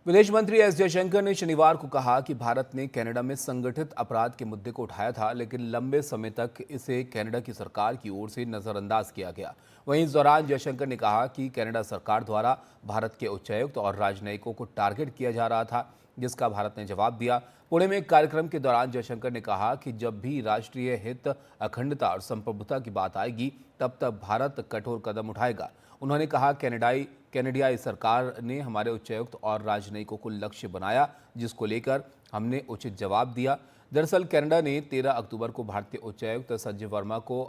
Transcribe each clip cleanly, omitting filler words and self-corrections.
विदेश मंत्री एस जयशंकर ने शनिवार को कहा कि भारत ने कनाडा में संगठित अपराध के मुद्दे को उठाया था, लेकिन लंबे समय तक इसे कनाडा की सरकार की ओर से नजरअंदाज किया गया। वहीं इस दौरान जयशंकर ने कहा कि कनाडा सरकार द्वारा भारत के उच्चायुक्त और राजनयिकों को टारगेट किया जा रहा था, जिसका भारत ने जवाब दिया। पुणे में एक कार्यक्रम के दौरान जयशंकर ने कहा कि जब भी राष्ट्रीय हित, अखंडता और संप्रभुता की बात आएगी, तब तक भारत कठोर कदम उठाएगा। उन्होंने कहा कनाडियाई सरकार ने हमारे उच्चायुक्त और राजनयिकों को लक्ष्य बनाया, जिसको लेकर हमने उचित जवाब दिया। दरअसल कनाडा ने 13 अक्टूबर को भारतीय उच्चायुक्त संजय वर्मा को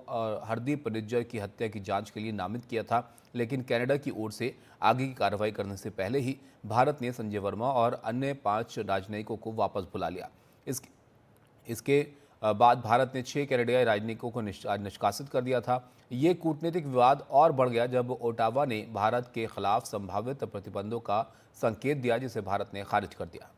हरदीप निज्जर की हत्या की जांच के लिए नामित किया था, लेकिन कनाडा की ओर से आगे की कार्रवाई करने से पहले ही भारत ने संजय वर्मा और अन्य 5 राजनयिकों को वापस बुला लिया। इसके बाद भारत ने 6 कनाडियाई राजनयिकों को निष्कासित कर दिया था। ये कूटनीतिक विवाद और बढ़ गया जब ओटावा ने भारत के खिलाफ संभावित प्रतिबंधों का संकेत दिया, जिसे भारत ने खारिज कर दिया।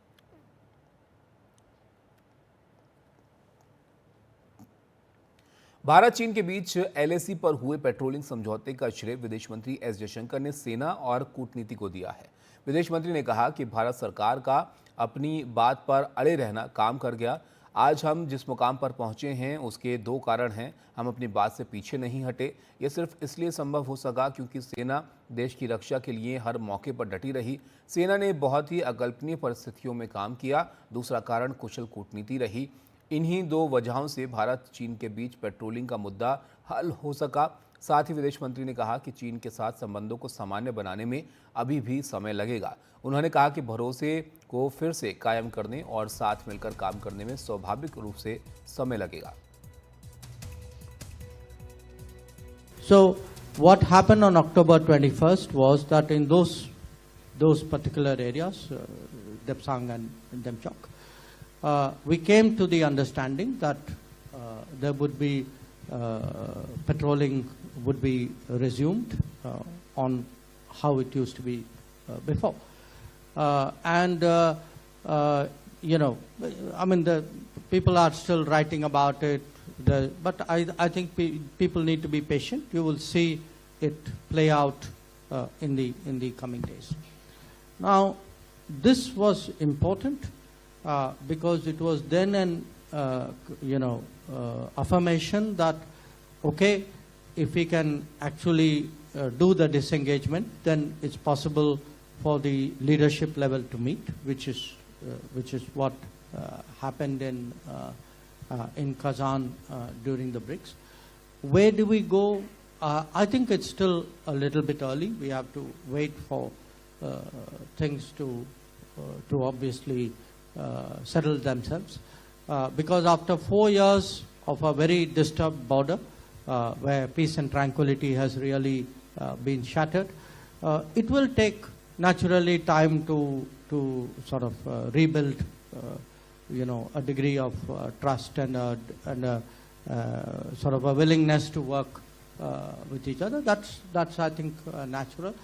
भारत चीन के बीच एलएसी पर हुए पेट्रोलिंग समझौते का श्रेय विदेश मंत्री एस जयशंकर ने सेना और कूटनीति को दिया है। विदेश मंत्री ने कहा कि भारत सरकार का अपनी बात पर अड़े रहना काम कर गया। आज हम जिस मुकाम पर पहुंचे हैं उसके 2 कारण हैं। हम अपनी बात से पीछे नहीं हटे। ये सिर्फ इसलिए संभव हो सका क्योंकि सेना देश की रक्षा के लिए हर मौके पर डटी रही। सेना ने बहुत ही अकल्पनीय परिस्थितियों में काम किया। दूसरा कारण कुशल कूटनीति रही। इन्हीं 2 वजहों से भारत चीन के बीच पेट्रोलिंग का मुद्दा हल हो सका। साथ ही विदेश मंत्री ने कहा कि चीन के साथ संबंधों को सामान्य बनाने में अभी भी समय लगेगा। उन्होंने कहा कि भरोसे को फिर से कायम करने और साथ मिलकर काम करने में स्वाभाविक रूप से समय लगेगा। So what happened on October 21st was that in those particular areas, Depsang and Demchok, we came to the understanding that there would be patrolling would be resumed on how it used to be before. You know, I mean, the people are still writing about it, but I think people need to be patient. You will see it play out in the coming days. Now, this was important because it was then an affirmation that, okay, if we can actually do the disengagement, then it's possible for the leadership level to meet, which is what happened in Kazan during the BRICS. Where do we go? I think it's still a little bit early. We have to wait for things to obviously settle themselves, because after 4 years of a very disturbed border, where peace and tranquility has really been shattered, it will take naturally time to sort of rebuild, a degree of trust and a sort of a willingness to work with each other. That's I think natural.